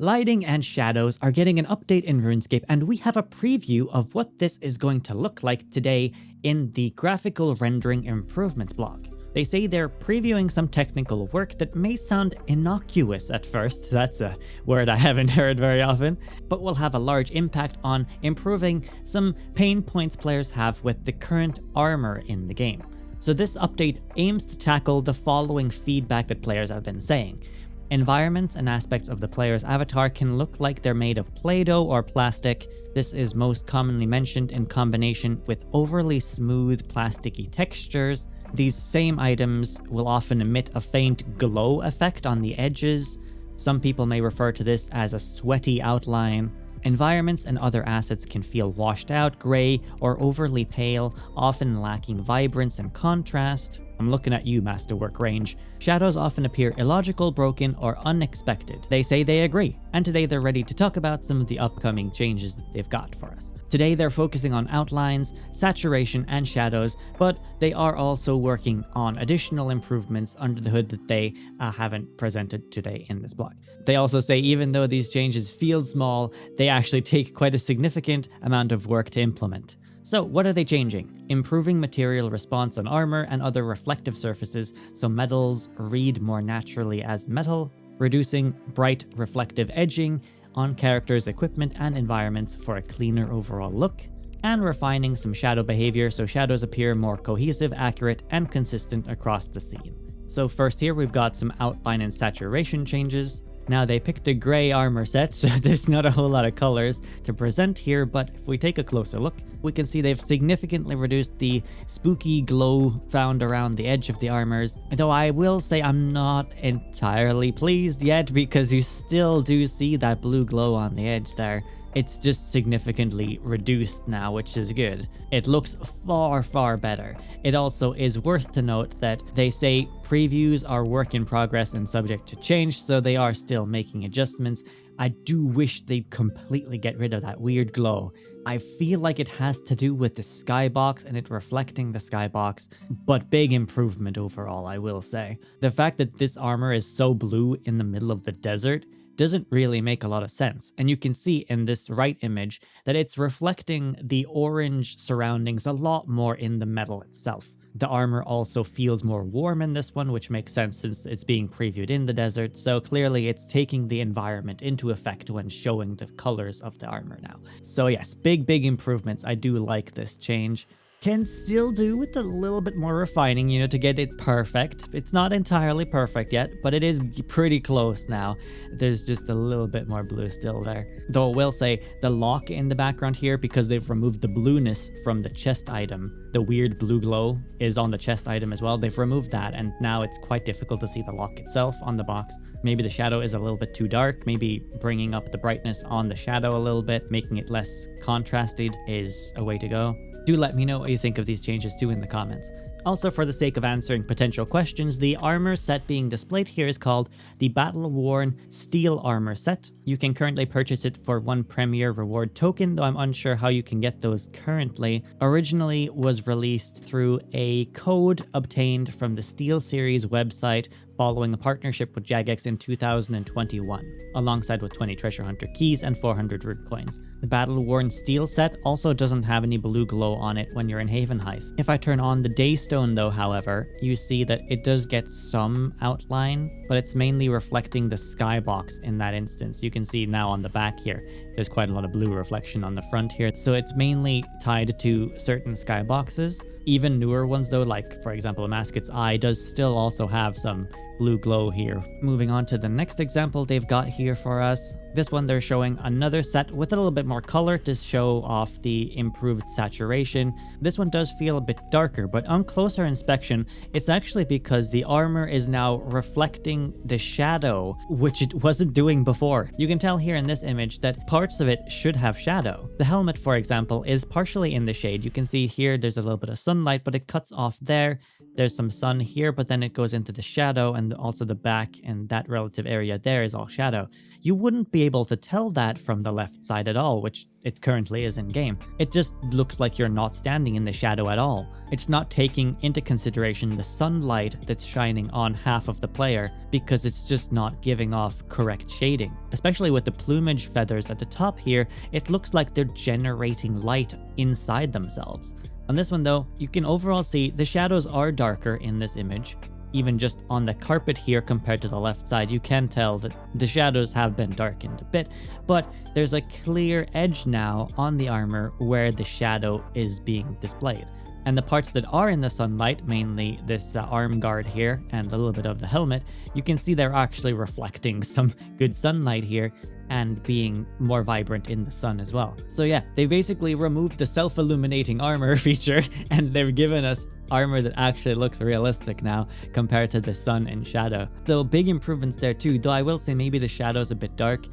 Lighting and shadows are getting an update in RuneScape, and we have a preview of what this is going to look like today in the graphical rendering improvements blog. They say they're previewing some technical work that may sound innocuous at first, that's a word I haven't heard very often, but will have a large impact on improving some pain points players have with the current armor in the game. So this update aims to tackle the following feedback that players have been saying. Environments and aspects of the player's avatar can look like they're made of Play-Doh or plastic. This is most commonly mentioned in combination with overly smooth plasticky textures. These same items will often emit a faint glow effect on the edges. Some people may refer to this as a sweaty outline. Environments and other assets can feel washed out, grey, or overly pale, often lacking vibrance and contrast. I'm looking at you, Masterwork Range. Shadows often appear illogical, broken, or unexpected. They say they agree, and today they're ready to talk about some of the upcoming changes that they've got for us. Today they're focusing on outlines, saturation, and shadows, but they are also working on additional improvements under the hood that they haven't presented today in this blog. They also say even though these changes feel small, they actually take quite a significant amount of work to implement. So what are they changing? Improving material response on armor and other reflective surfaces so metals read more naturally as metal, reducing bright reflective edging on characters' equipment and environments for a cleaner overall look, and refining some shadow behavior so shadows appear more cohesive, accurate, and consistent across the scene. So first here we've got some outline and saturation changes. Now they picked a grey armor set, so there's not a whole lot of colors to present here, but if we take a closer look, we can see they've significantly reduced the spooky glow found around the edge of the armors, though I will say I'm not entirely pleased yet because you still do see that blue glow on the edge there. It's just significantly reduced now, which is good. It looks far, far better. It also is worth to note that they say previews are work in progress and subject to change, so they are still making adjustments. I do wish they'd completely get rid of that weird glow. I feel like it has to do with the skybox and it reflecting the skybox, but big improvement overall, I will say. The fact that this armor is so blue in the middle of the desert doesn't really make a lot of sense, and you can see in this right image that it's reflecting the orange surroundings a lot more in the metal itself. The armor also feels more warm in this one, which makes sense since it's being previewed in the desert, so clearly it's taking the environment into effect when showing the colors of the armor now. So yes, big improvements. I do like this change. Can still do with a little bit more refining, to get it perfect. It's not entirely perfect yet, but it is pretty close now. There's just a little bit more blue still there. Though I will say, the lock in the background here, because they've removed the blueness from the chest item, the weird blue glow is on the chest item as well. They've removed that, and now it's quite difficult to see the lock itself on the box. Maybe the shadow is a little bit too dark. Maybe bringing up the brightness on the shadow a little bit, making it less contrasted is a way to go. Do let me know what you think of these changes too in the comments. Also, for the sake of answering potential questions, the armor set being displayed here is called the Battle Worn Steel Armor Set. You can currently purchase it for 1 Premier Reward token, though I'm unsure how you can get those currently. Originally was released through a code obtained from the Steel Series website following a partnership with Jagex in 2021, alongside with 20 Treasure Hunter keys and 400 rune coins. The Battle Worn Steel set also doesn't have any blue glow on it when you're in Haven Height. If I turn on the Daystone though, however, you see that it does get some outline, but it's mainly reflecting the skybox in that instance. You can see now on the back here, there's quite a lot of blue reflection on the front here, so it's mainly tied to certain skyboxes. Even newer ones though, like for example Masket's Eye, does still also have some blue glow here. Moving on to the next example they've got here for us. This one they're showing another set with a little bit more color to show off the improved saturation. This one does feel a bit darker, but on closer inspection, it's actually because the armor is now reflecting the shadow, which it wasn't doing before. You can tell here in this image that parts of it should have shadow. The helmet, for example, is partially in the shade. You can see here there's a little bit of sunlight, but it cuts off there. there's some sun here, but then it goes into the shadow, and also the back and that relative area there is all shadow. You wouldn't be able to tell that from the left side at all, which it currently is in game. It just looks like you're not standing in the shadow at all. It's not taking into consideration the sunlight that's shining on half of the player, because it's just not giving off correct shading. Especially with the plumage feathers at the top here, it looks like they're generating light inside themselves. On this one though, you can overall see the shadows are darker in this image. Even just on the carpet here compared to the left side, you can tell that the shadows have been darkened a bit, but there's a clear edge now on the armor where the shadow is being displayed. And the parts that are in the sunlight, mainly this arm guard here and a little bit of the helmet, you can see they're actually reflecting some good sunlight here and being more vibrant in the sun as well. So yeah, they basically removed the self-illuminating armor feature, and they've given us armor that actually looks realistic now compared to the sun and shadow. So big improvements there too, though I will say maybe the shadow's a bit dark.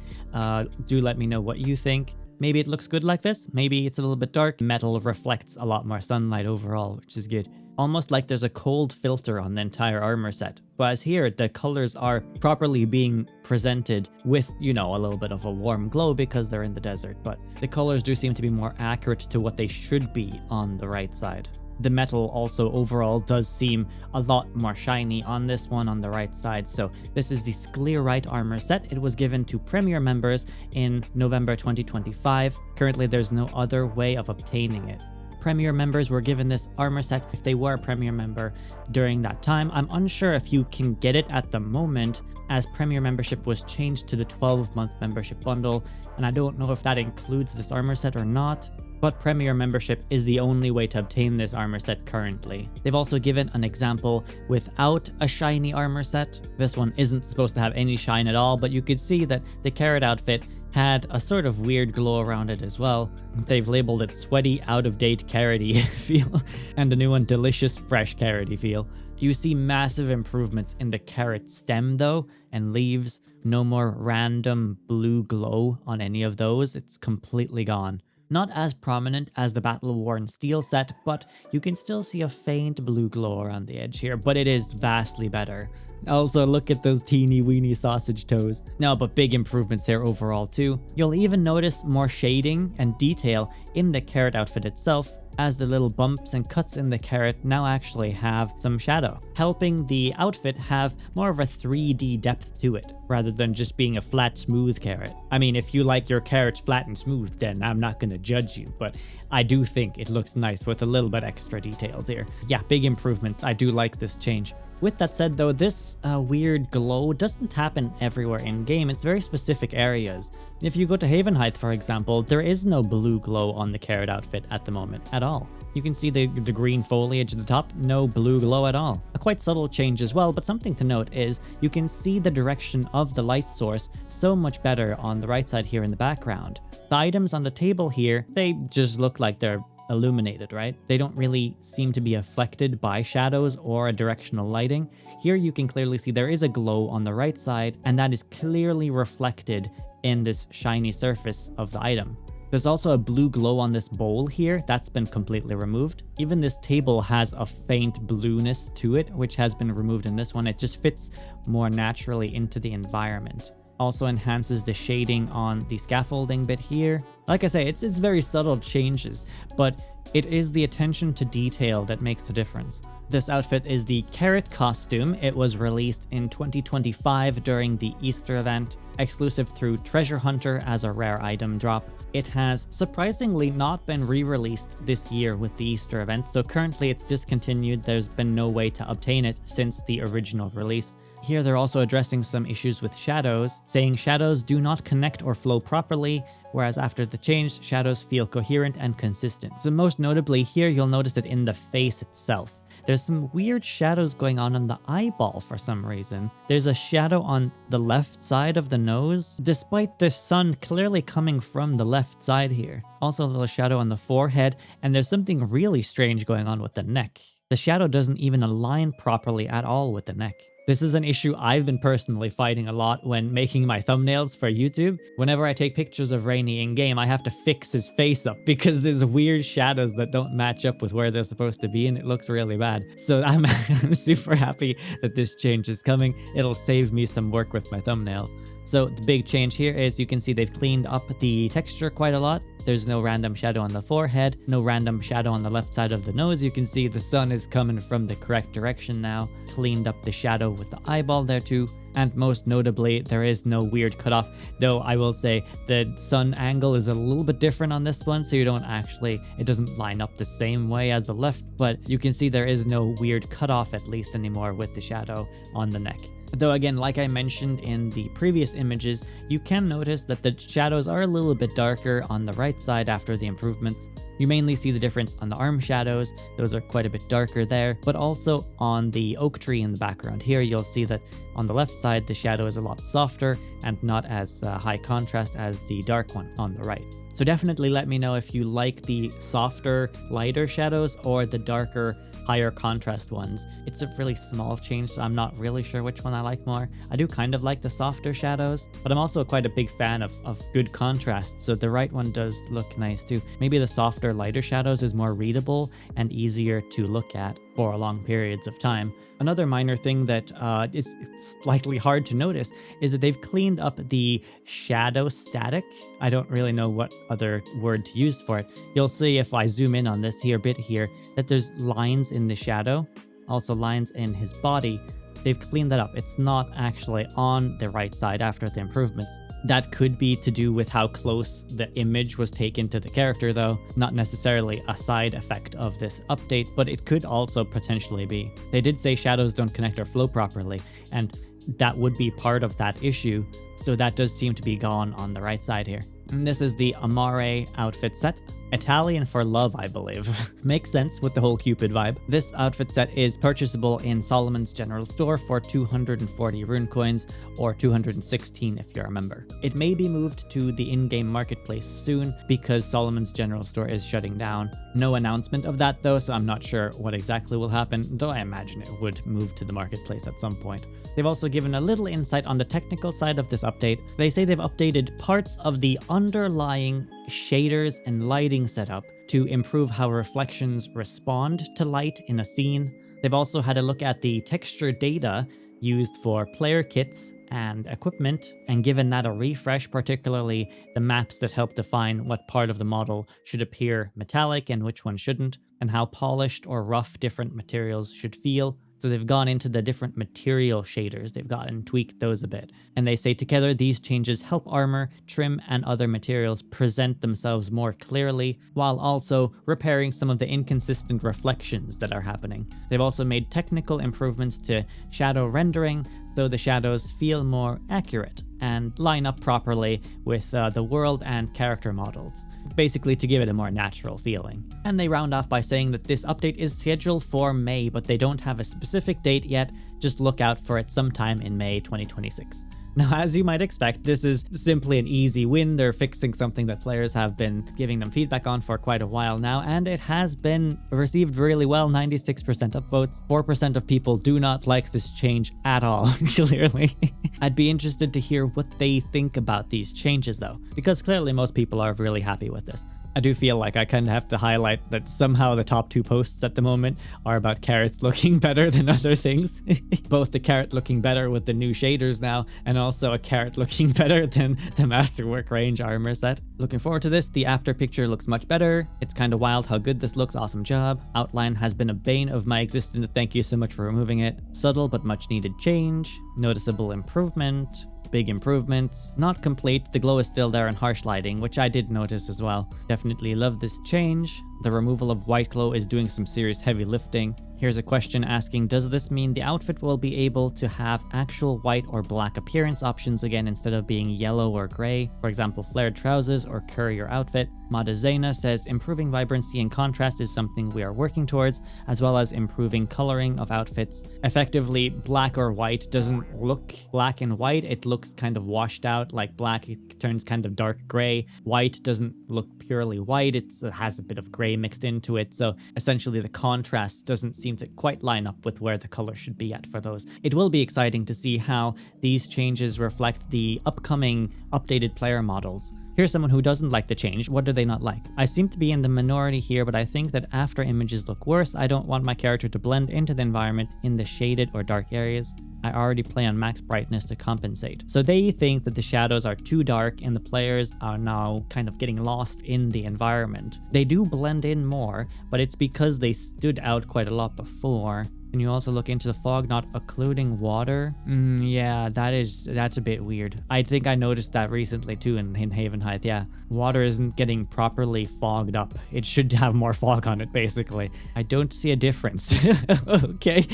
Do let me know what you think. Maybe it looks good like this, maybe it's a little bit dark. Metal reflects a lot more sunlight overall, which is good. Almost like there's a cold filter on the entire armor set. Whereas here, the colors are properly being presented with, you know, a little bit of a warm glow because they're in the desert, but the colors do seem to be more accurate to what they should be on the right side. The metal also overall does seem a lot more shiny on this one on the right side. So this is the Sclerite armor set. It was given to Premier members in November 2025. Currently, there's no other way of obtaining it. Premier members were given this armor set if they were a Premier member during that time. I'm unsure if you can get it at the moment, as Premier membership was changed to the 12-month membership bundle, and I don't know if that includes this armor set or not. But Premier membership is the only way to obtain this armor set currently. They've also given an example without a shiny armor set. This one isn't supposed to have any shine at all, but you could see that the carrot outfit had a sort of weird glow around it as well. They've labeled it sweaty, out-of-date carroty feel, and the new one delicious, fresh carroty feel. You see massive improvements in the carrot stem though, and leaves. No more random blue glow on any of those. It's completely gone. Not as prominent as the battle-worn steel set, but you can still see a faint blue glow around the edge here, but it is vastly better. Also, look at those teeny weeny sausage toes. No, but big improvements here overall too. You'll even notice more shading and detail in the carrot outfit itself, as the little bumps and cuts in the carrot now actually have some shadow, helping the outfit have more of a 3D depth to it, rather than just being a flat, smooth carrot. I mean, if you like your carrots flat and smooth, then I'm not gonna judge you, but I do think it looks nice with a little bit extra details here. Yeah, big improvements. I do like this change. With that said though, this weird glow doesn't happen everywhere in game. It's very specific areas. If you go to Havenheith, for example, there is no blue glow on the carrot outfit at the moment at all. You can see the green foliage at the top, no blue glow at all. A quite subtle change as well, but something to note is you can see the direction of the light source so much better on the right side here in the background. The items on the table here, they just look like they're illuminated, right? They don't really seem to be affected by shadows or a directional lighting. Here you can clearly see there is a glow on the right side, and that is clearly reflected in this shiny surface of the item. There's also a blue glow on this bowl here. That's been completely removed. Even this table has a faint blueness to it, which has been removed in this one. It just fits more naturally into the environment. Also enhances the shading on the scaffolding bit here. Like I say, it's very subtle changes, but it is the attention to detail that makes the difference. This outfit is the Carrot costume. It was released in 2025 during the Easter event, exclusive through Treasure Hunter as a rare item drop. It has surprisingly not been re-released this year with the Easter event, so currently it's discontinued. There's been no way to obtain it since the original release. Here they're also addressing some issues with shadows, saying shadows do not connect or flow properly, whereas after the change, shadows feel coherent and consistent. So most notably here, you'll notice it in the face itself. There's some weird shadows going on the eyeball for some reason. There's a shadow on the left side of the nose, despite the sun clearly coming from the left side here. Also a little shadow on the forehead, and there's something really strange going on with the neck. The shadow doesn't even align properly at all with the neck. This is an issue I've been personally fighting a lot when making my thumbnails for YouTube. Whenever I take pictures of Rainy in-game, I have to fix his face up because there's weird shadows that don't match up with where they're supposed to be, and it looks really bad. So I'm, I'm super happy that this change is coming. It'll save me some work with my thumbnails. So the big change here is you can see they've cleaned up the texture quite a lot. There's no random shadow on the forehead, no random shadow on the left side of the nose. You can see the sun is coming from the correct direction now. Cleaned up the shadow with the eyeball there too. And most notably, there is no weird cutoff, though I will say the sun angle is a little bit different on this one, so you don't actually, it doesn't line up the same way as the left, but you can see there is no weird cutoff at least anymore with the shadow on the neck. Though again, like I mentioned in the previous images, you can notice that the shadows are a little bit darker on the right side after the improvements. You mainly see the difference on the arm shadows, those are quite a bit darker there, but also on the oak tree in the background here, you'll see that on the left side the shadow is a lot softer and not as high contrast as the dark one on the right. So definitely let me know if you like the softer, lighter shadows or the darker, higher contrast ones. It's a really small change, so I'm not really sure which one I like more. I do kind of like the softer shadows, but I'm also quite a big fan of good contrast, so the right one does look nice too. Maybe the softer, lighter shadows is more readable and easier to look at for long periods of time. Another minor thing that is slightly hard to notice is that they've cleaned up the shadow static. I don't really know what other word to use for it. You'll see if I zoom in on this here bit here that there's lines in the shadow, also lines in his body. They've cleaned that up. It's not actually on the right side after the improvements. That could be to do with how close the image was taken to the character though, not necessarily a side effect of this update, but it could also potentially be. They did say shadows don't connect or flow properly, and that would be part of that issue, so that does seem to be gone on the right side here. And this is the Amare outfit set. Italian for love, I believe. Makes sense with the whole Cupid vibe. This outfit set is purchasable in Solomon's General Store for 240 rune coins, or 216 if you're a member. It may be moved to the in-game marketplace soon because Solomon's General Store is shutting down. No announcement of that though, so I'm not sure what exactly will happen, though I imagine it would move to the marketplace at some point. They've also given a little insight on the technical side of this update. They say they've updated parts of the underlying shaders and lighting setup to improve how reflections respond to light in a scene. They've also had a look at the texture data used for player kits and equipment and given that a refresh, particularly the maps that help define what part of the model should appear metallic and which one shouldn't, and how polished or rough different materials should feel. So they've gone into the different material shaders they've got and tweaked those a bit. And they say together these changes help armor, trim, and other materials present themselves more clearly, while also repairing some of the inconsistent reflections that are happening. They've also made technical improvements to shadow rendering, so the shadows feel more accurate and line up properly with the world and character models, basically to give it a more natural feeling. And they round off by saying that this update is scheduled for May, but they don't have a specific date yet, just look out for it sometime in May 2026. Now, as you might expect, this is simply an easy win. They're fixing something that players have been giving them feedback on for quite a while now, and it has been received really well. 96% upvotes. 4% of people do not like this change at all, clearly. I'd be interested to hear what they think about these changes though, because clearly most people are really happy with this. I do feel like I kind of have to highlight that somehow the top 2 posts at the moment are about carrots looking better than other things. Both the carrot looking better with the new shaders now, and also a carrot looking better than the Masterwork range armor set. Looking forward to this. The after picture looks much better. It's kind of wild how good this looks. Awesome job. Outline has been a bane of my existence. Thank you so much for removing it. Subtle but much needed change. Noticeable improvement. Big improvements. Not complete, the glow is still there in harsh lighting, which I did notice as well. Definitely love this change. The removal of white glow is doing some serious heavy lifting. Here's a question asking, does this mean the outfit will be able to have actual white or black appearance options again instead of being yellow or gray? For example, flared trousers or courier outfit. Madazena says, improving vibrancy and contrast is something we are working towards, as well as improving coloring of outfits. Effectively, black or white doesn't look black and white, it looks kind of washed out. Like black, it turns kind of dark gray. White doesn't look purely white, it has a bit of gray gray mixed into it. So essentially the contrast doesn't seem to quite line up with where the color should be at for those. It will be exciting to see how these changes reflect the upcoming updated player models. Here's someone who doesn't like the change. What do they not like? I seem to be in the minority here, but I think that after images look worse, I don't want my character to blend into the environment in the shaded or dark areas. I already play on max brightness to compensate. So they think that the shadows are too dark and the players are now kind of getting lost in the environment. They do blend in more, but it's because they stood out quite a lot before. Can you also look into the fog not occluding water? Yeah, that's a bit weird. I think I noticed that recently too in Haven Heights. Yeah, water isn't getting properly fogged up. It should have more fog on it, basically. I don't see a difference. Okay.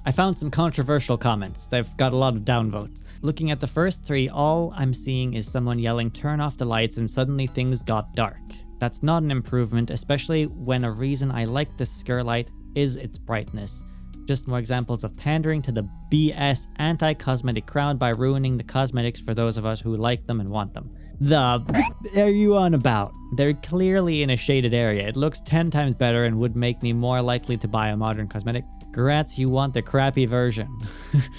I found some controversial comments. They've got a lot of downvotes. Looking at the first three, all I'm seeing is someone yelling, "Turn off the lights," and suddenly things got dark. That's not an improvement, especially when a reason I like the Skirlight is its brightness. Just more examples of pandering to the BS anti-cosmetic crowd by ruining the cosmetics for those of us who like them and want them. The are you on about? They're clearly in a shaded area. It looks 10 times better and would make me more likely to buy a modern cosmetic. Grats, you want the crappy version.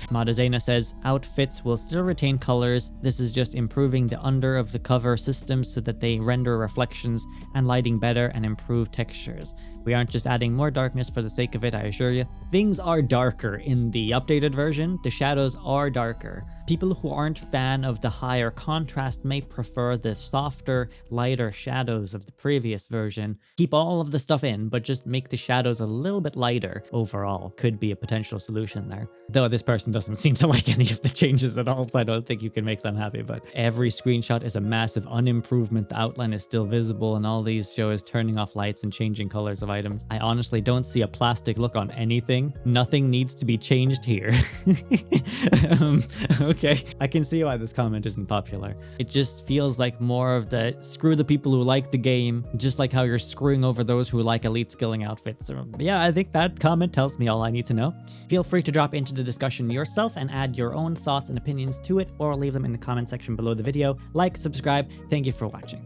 Madazena says, outfits will still retain colors. This is just improving the under of the cover systems so that they render reflections and lighting better and improve textures. We aren't just adding more darkness for the sake of it, I assure you. Things are darker in the updated version. The shadows are darker. People who aren't fan of the higher contrast may prefer the softer, lighter shadows of the previous version. Keep all of the stuff in, but just make the shadows a little bit lighter overall. Could be a potential solution there. Though this person doesn't seem to like any of the changes at all, so I don't think you can make them happy, but every screenshot is a massive unimprovement. The outline is still visible, and all these show is turning off lights and changing colors of items. I honestly don't see a plastic look on anything. Nothing needs to be changed here. Okay, I can see why this comment isn't popular. It just feels like more of the screw the people who like the game, just like how you're screwing over those who like elite skilling outfits. So, yeah, I think that comment tells me all I need to know. Feel free to drop into the discussion yourself and add your own thoughts and opinions to it, or leave them in the comment section below the video. Like, subscribe. Thank you for watching.